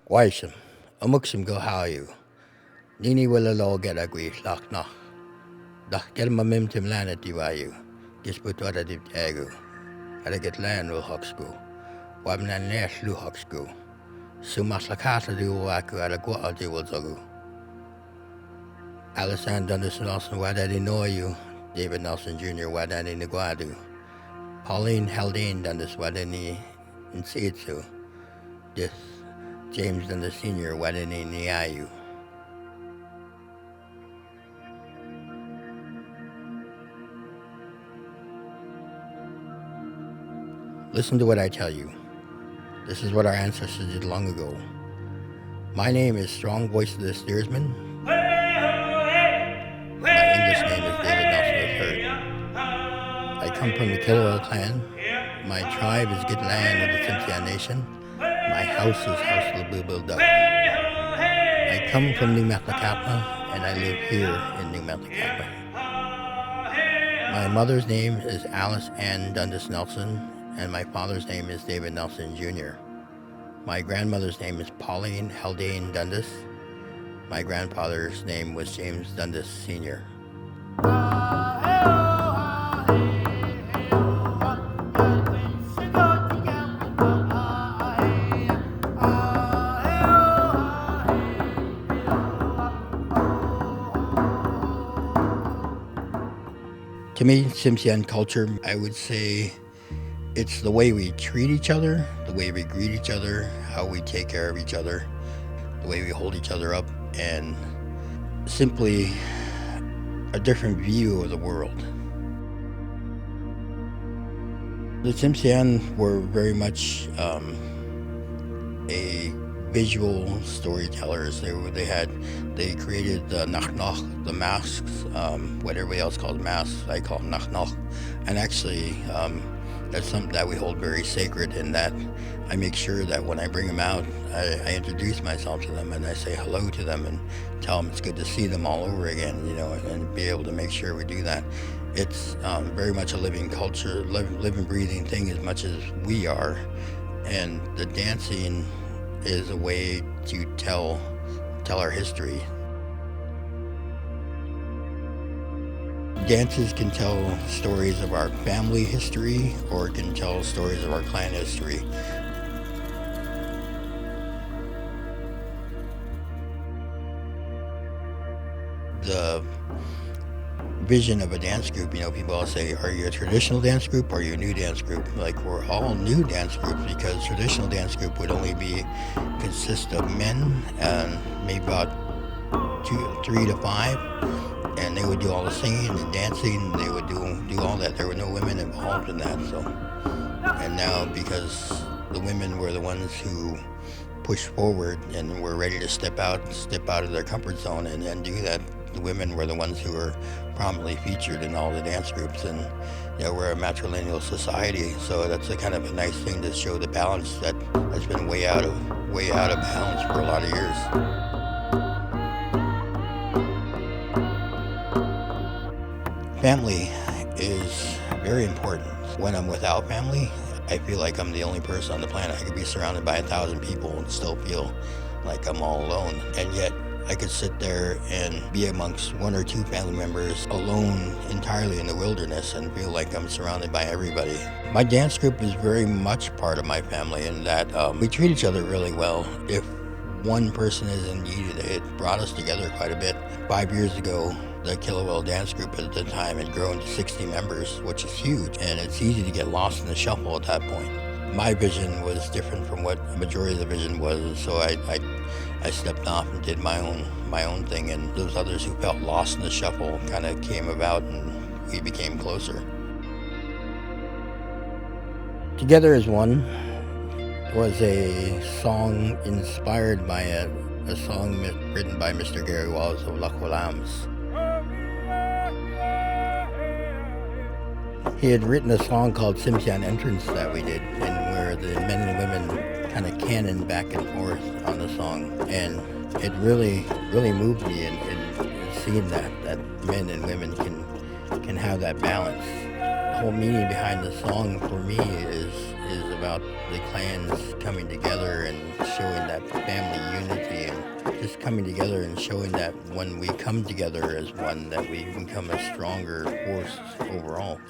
Waisham, Amukshim go hayu. Nini will allow get a gui lock no. Da get my mim tim land at you. Gis put what I did agu. I get land will hawk school. Wabnan nash lu hawk school. Sumatlakata do waku at a guadi will zogu. Alaskan Native why did he know you? David Nelson Jr. why did he Niguadu? Pauline Haldane Dundas why didn't he in Sietsu? This James Dundas Sr. why didn't he Niayu? Listen to what I tell you. This is what our ancestors did long ago. My name is Strong Voice of the Steersman. My English name is David Nelson III. I come from the Kilowell clan. My tribe is Good Land of the Tsimshian Nation. My house is House of the Blue Duck. I come from New Metlakatla, and I live here in New Metlakatla. My mother's name is Alice Ann Dundas Nelson, and my father's name is David Nelson Jr. My grandmother's name is Pauline Haldane Dundas. My grandfather's name was James Dundas Sr. To me, Tsimshian culture, I would say it's the way we treat each other, the way we greet each other, how we take care of each other, the way we hold each other up, and simply a different view of the world. The Tsimshian were very much a visual storytellers. They created the nachnoch, the masks, what everybody else calls masks. I call them nachnoch, and actually that's something that we hold very sacred, in that I make sure that when I bring them out, I introduce myself to them and I say hello to them and tell them it's good to see them all over again, and be able to make sure we do that. It's very much a living culture, living, breathing thing as much as we are, and the dancing is a way to tell our history. Dances can tell stories of our family history, or it can tell stories of our clan history. The vision of a dance group, people all say, are you a traditional dance group or are you a new dance group? Like, we're all new dance groups, because traditional dance group would only consist of men and maybe about 3 to 5, and they would do all the singing and dancing. They would do all that. There were no women involved in that. So, and now, because the women were the ones who pushed forward and were ready to step out of their comfort zone and do that, the women were the ones who were prominently featured in all the dance groups. And we're a matrilineal society, so that's a kind of a nice thing to show the balance that has been way out of balance for a lot of years. Family is very important. When I'm without family, I feel like I'm the only person on the planet. I could be surrounded by 1,000 people and still feel like I'm all alone. And yet, I could sit there and be amongst 1 or 2 family members alone entirely in the wilderness and feel like I'm surrounded by everybody. My dance group is very much part of my family, in that we treat each other really well. If one person is in need, it brought us together quite a bit. 5 years ago, the Kilowell dance group at the time had grown to 60 members, which is huge, and it's easy to get lost in the shuffle at that point. My vision was different from what a majority of the vision was, so I stepped off and did my own thing, and those others who felt lost in the shuffle kind of came about, and we became closer. Together as One was a song inspired by a song written by Mr. Gary Wallace of Lakwalams. He had written a song called Tsimshian Entrance that we did, and where the men and women kind of canon back and forth on the song, and it really moved me in seeing that men and women can have that balance. The whole meaning behind the song for me is about the clans coming together and showing that family unity and just coming together and showing that when we come together as one, that we become a stronger force overall.